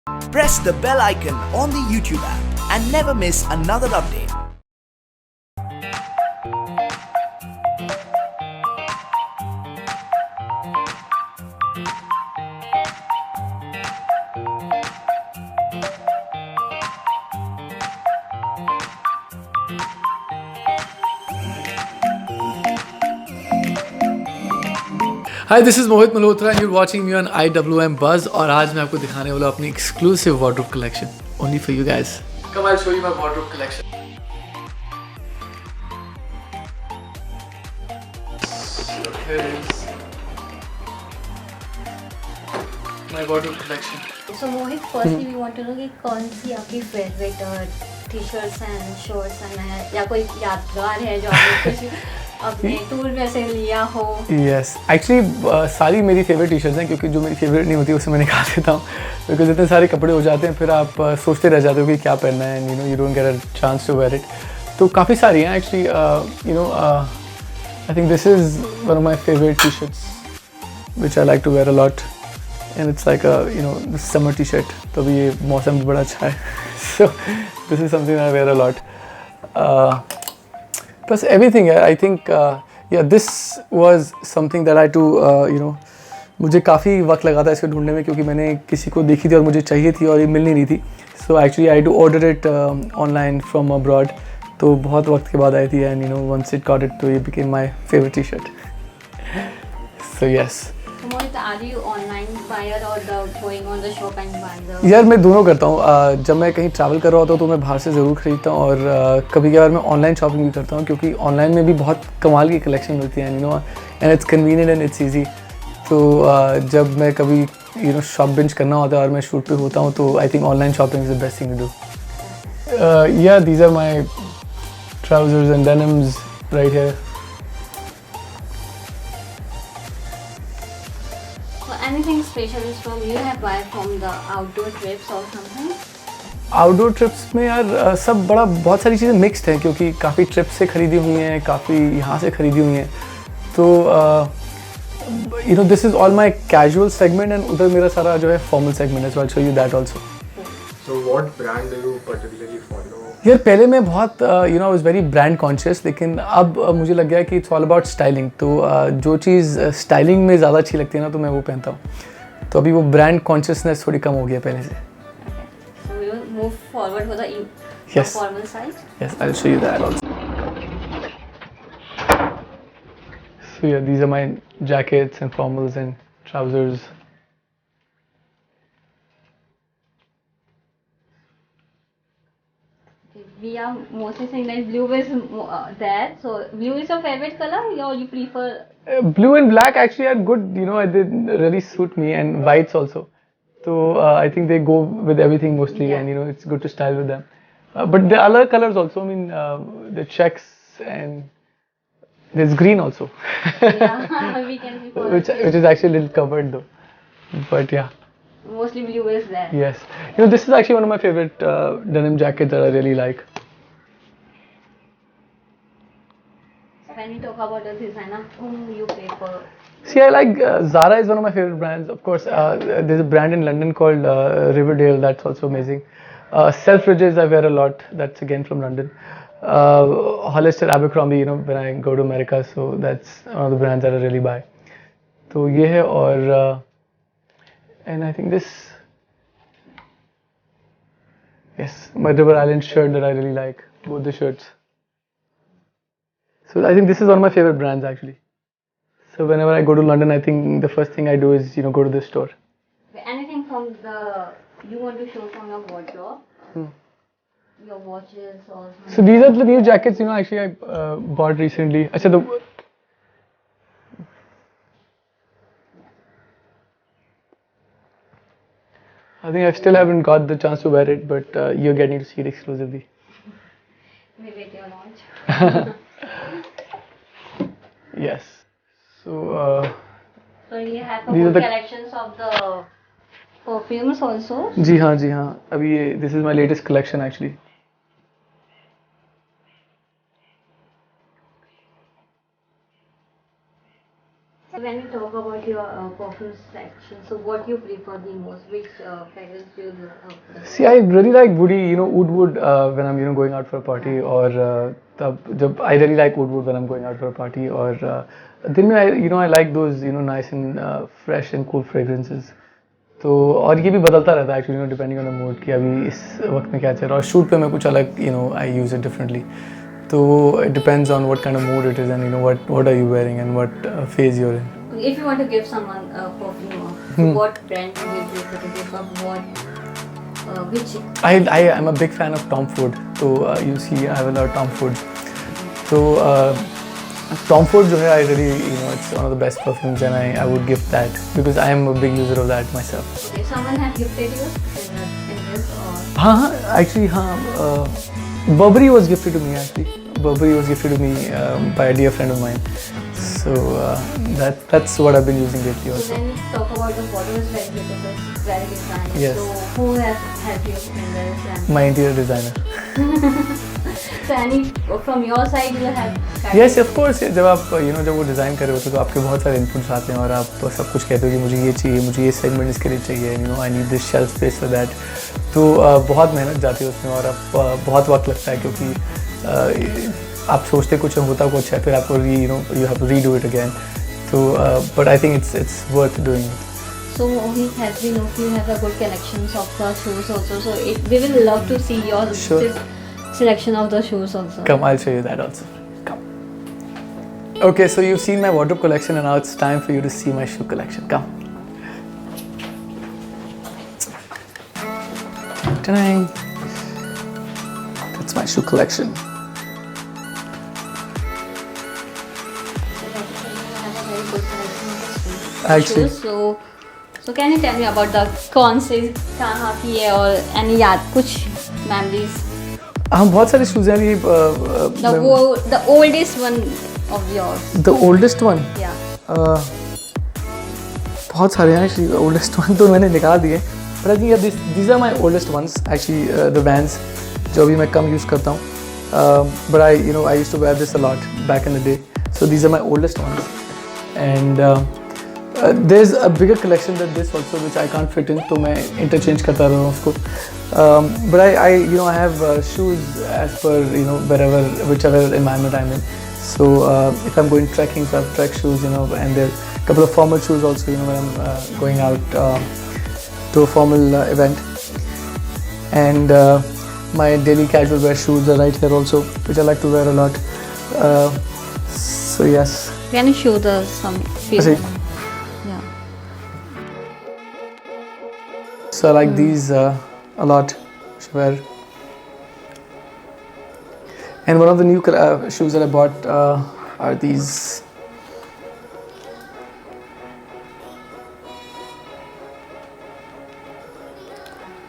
Press the bell icon on the YouTube app and never miss another update. Hi this is Mohit Malhotra and you watching me on IWM Buzz और आज मैं आपको दिखाने वाला हूँ अपनी exclusive wardrobe collection only for you guys. Come I show you my wardrobe collection. My wardrobe collection. So Mohit, firstly we want to know कि कौन सी आपकी फेवरेट टी-शर्ट्स एंड शर्ट्स हैं या कोई यादगार है जो आपने कुछ अपने टूर में से लिया हो? यस एक्चुअली सारी मेरी फेवरेट टी शर्ट्स हैं क्योंकि जो मेरी फेवरेट नहीं होती उसे मैं निकाल देता हूँ बिकॉज इतने सारे कपड़े हो जाते हैं फिर आप सोचते रह जाते हो कि क्या पहनना है and you don't get a chance to wear it. तो काफ़ी सारी हैं actually I think this is one of my favourite T shirts which I like to wear a lot and it's like summer T shirt. तो अभी ये मौसम भी बड़ा अच्छा है so this is something I wear a lot plus everything I think yeah this was something that I had to मुझे काफ़ी वक्त लगा था इसको ढूंढने में क्योंकि मैंने किसी को देखी थी और मुझे चाहिए थी और ये मिल नहीं रही थी। So actually I to order it online from abroad. तो बहुत वक्त के बाद आई थी and once it got it तो ये became my favourite T shirt. So yes. Mohit, are you online buyer or going on the shop and buying the? यार मैं दोनों करता हूँ। जब मैं कहीं ट्रैवल कर रहा होता हूँ तो मैं बाहर से ज़रूर ख़रीदता हूँ और कभी कभार मैं ऑनलाइन शॉपिंग भी करता हूँ क्योंकि ऑनलाइन में भी बहुत कमाल की कलेक्शन मिलती है and it's convenient and it's easy. तो जब मैं कभी शॉप बिंच करना होता है और मैं शूट पे होता हूँ तो I think online shopping is the best thing to do. या these are my trousers and denims right here. Anything special is from you have buy from the outdoor trips or something? Outdoor trips में यार सब बहुत सारी चीज़ें mixed हैं क्योंकि काफ़ी ट्रिप्स से ख़रीदी हुई हैं, काफ़ी यहाँ से ख़रीदी हुई हैं। तो this is all my casual segment and उधर मेरा सारा जो है फॉर्मल सेगमेंट है। So I show you that also. So what brand do you particularly follow? यार पहले मैं बहुत I was very brand conscious लेकिन अब मुझे लग गया है कि इट्स ऑल अबाउट स्टाइलिंग। तो जो चीज़ स्टाइलिंग में ज़्यादा अच्छी लगती है ना तो मैं वो पहनता हूँ। तो अभी वो ब्रांड कॉन्शियसनेस थोड़ी कम हो गया पहले से। So we will move forward for the Yes. formal side. Yes, I'll show you that also. So yeah, these are my jackets and formals and trousers. We are mostly saying that blue is there. So blue is your favorite color or you prefer? Blue and black actually are good, they really suit me and whites also. So I think they go with everything mostly Yeah. and it's good to style with them. But the other colors also, I mean the checks and there's green also. Yeah, we can prefer. which is actually a little covered though. But yeah. Mostly blue is there. Yes. This is actually one of my favorite denim jackets that I really like. When we talk about the designer, whom you prefer? See, I like Zara is one of my favorite brands. Of course, there's a brand in London called Riverdale that's also amazing. Selfridges I wear a lot. That's again from London. Hollister, Abercrombie, when I go to America, so that's one of the brands that I really buy. तो ये है और and I think this, yes, my River Island shirt that I really like. Both the shirts. So I think this is one of my favorite brands actually. So whenever I go to London, I think the first thing I do is go to this store. Anything from you want to show from your wardrobe? Your watches or something? So these are the new jackets actually I bought recently. Achha, I think I still haven't got the chance to wear it, but you're getting to see it exclusively. We wait your launch. Yes. So So you have a these are good the collections of the perfumes also. जी हाँ अभी ये this is my latest collection actually. So When we talk about your perfume section, so what you prefer the most? Which fragrance do you love? See, I really like woody, oud when I'm, going out for a party, or I really like oud when I'm going out for a party, or then I like those, nice and fresh and cool fragrances. तो और ये भी बदलता रहता है actually depending on the mood कि अभी इस वक्त में क्या चल रहा है और शूट पे मैं कुछ अलग आई यूज़ इट डिफरेंटली तो it depends on what kind of mood it is and what are you wearing and what phase you are in If you want to give someone a perfume, what brand you will prefer to give up? Which? I'm a big fan of Tom Ford. So you see, I have a lot of Tom Ford. So Tom Ford, जो है, I really, it's one of the best perfumes, and I would give that because I am a big user of that myself. Okay, someone have gifted you in this or? हाँ, actually, हाँ. Burberry was gifted to me actually. Burberry was gifted to me by a dear friend of mine. So that's what I've been using lately So also. then we talk about the bottle is very beautiful, it's very designed. Yes. So who has helped you in this? And My interior designer. so any from your side you have. Yes, of course. जब आप जब वो design कर रहे होते हो तो आपके बहुत सारे इनपुट्स आते हैं और आप सब कुछ कहते हो कि मुझे ये चाहिए, मुझे ये सेगमेंट इसके लिए चाहिए, I need this shelf space for that. तो बहुत मेहनत जाती है उसमें और आप बहुत वक्त लगता है क्योंकि आप सोचते कुछ होता कुछ है फिर आपको you have to redo it again. तो but I think it's worth doing it. So Mohit, as we know, you have a good collections of the shoes also. So we will love to see your Sure. selection of the shoes also. Come, I'll show you that also. Come. Okay, so you've seen my wardrobe collection and now it's time for you to see my shoe collection. Come. Ta-dang. That's my shoe collection. Actually. So can you tell me about the कौन से कहाँ की है और any याद कुछ memories? हाँ बहुत सारे शूज़ हैं ये. The oldest one of yours. The oldest one. Yeah. बहुत सारे हैं actually. Oldest one तो मैंने निकाल दिए. But I think these are my oldest ones actually. The Vans जो अभी मैं कम यूज़ करता हूँ. But I used to wear this a lot back in the day. So these are my oldest ones. And there's a bigger collection than this also which I can't fit in तो मैं interchange करता रहा हूँ उसको. But I have shoes as per wherever whichever environment I'm in. So if I'm going trekking, so I have trek shoes, and there are a couple of formal shoes also, when I'm going out to a formal event. And my daily casual wear shoes are right here also, which I like to wear a lot. So yes. Can you show some few? See. Yeah. So I like these a lot. To wear. And one of the new shoes that I bought are these.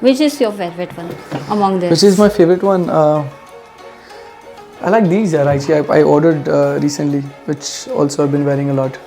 Which is your favorite one among this? Which is my favorite one? I like these. Actually, I ordered recently, which also I've been wearing a lot.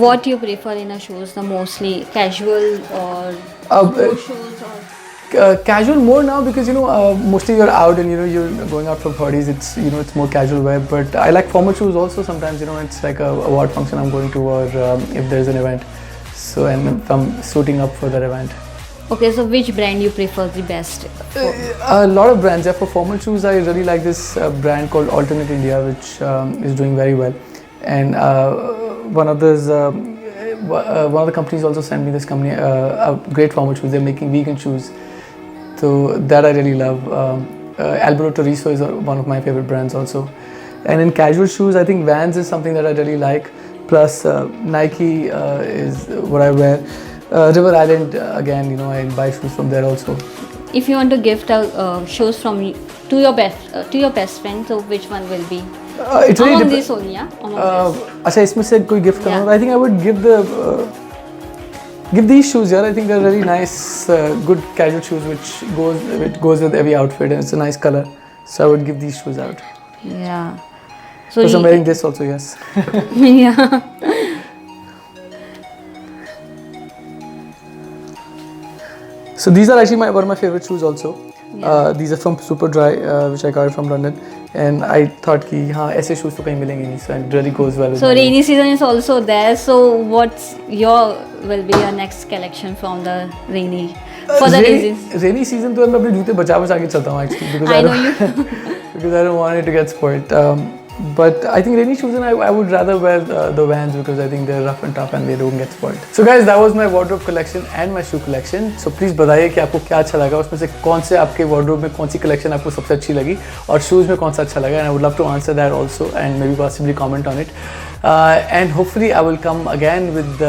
What you prefer in a shoes? The mostly casual or sports shoes or? Casual more now because mostly you're out and you're going out for parties. It's it's more casual wear. But I like formal shoes also sometimes. It's like a award function I'm going to or if there's an event. So and if I'm suiting up for that event. Okay, so which brand you prefer the best? A lot of brands. Yeah, for formal shoes, I really like this brand called Alternate India, which is doing very well. And one of the companies also sent me this company a great formal shoes. They're making vegan shoes, so that I really love. Alberto Torizo is one of my favorite brands also. And in casual shoes, I think Vans is something that I really like. Plus Nike is what I wear. River Island again, I buy shoes from there also. If you want to gift shoes to your best friend, so which one will be? It really Among this only, yeah. अच्छा इसमें से कोई gift करना होगा. I think I would give these shoes. Yeah, I think they're really nice, good casual shoes which goes with every outfit and it's a nice color. So I would give these shoes out. Yeah. So I'm wearing this also. Yes. Yeah. So these are actually one of my favorite shoes also. These are from Superdry, which I got from London, and I thought कि हाँ ऐसे shoes तो कहीं मिलेंगे नहीं, so it really goes well with So my rainy season is also there. So what's will be your next collection from the rainy for the season? Rainy season तो मैं अपने जूते बचा के चलता हूँ actually because I know you. because I don't want it to get spoiled. But I think rainy season I would rather wear the Vans because I think they're rough and tough and they don't get spoiled. So guys, that was my wardrobe collection and my shoe collection. So please बताइए कि आपको क्या अच्छा लगा, उसमें से कौन से आपके wardrobe में कौन सी collection आपको सबसे अच्छी लगी और shoes में कौन सा अच्छा लगा, and I would love to answer that also and maybe possibly comment on it. And hopefully I will come again with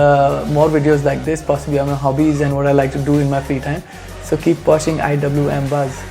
more videos like this, possibly on my hobbies and what I like to do in my free time. So keep watching IWM Buzz.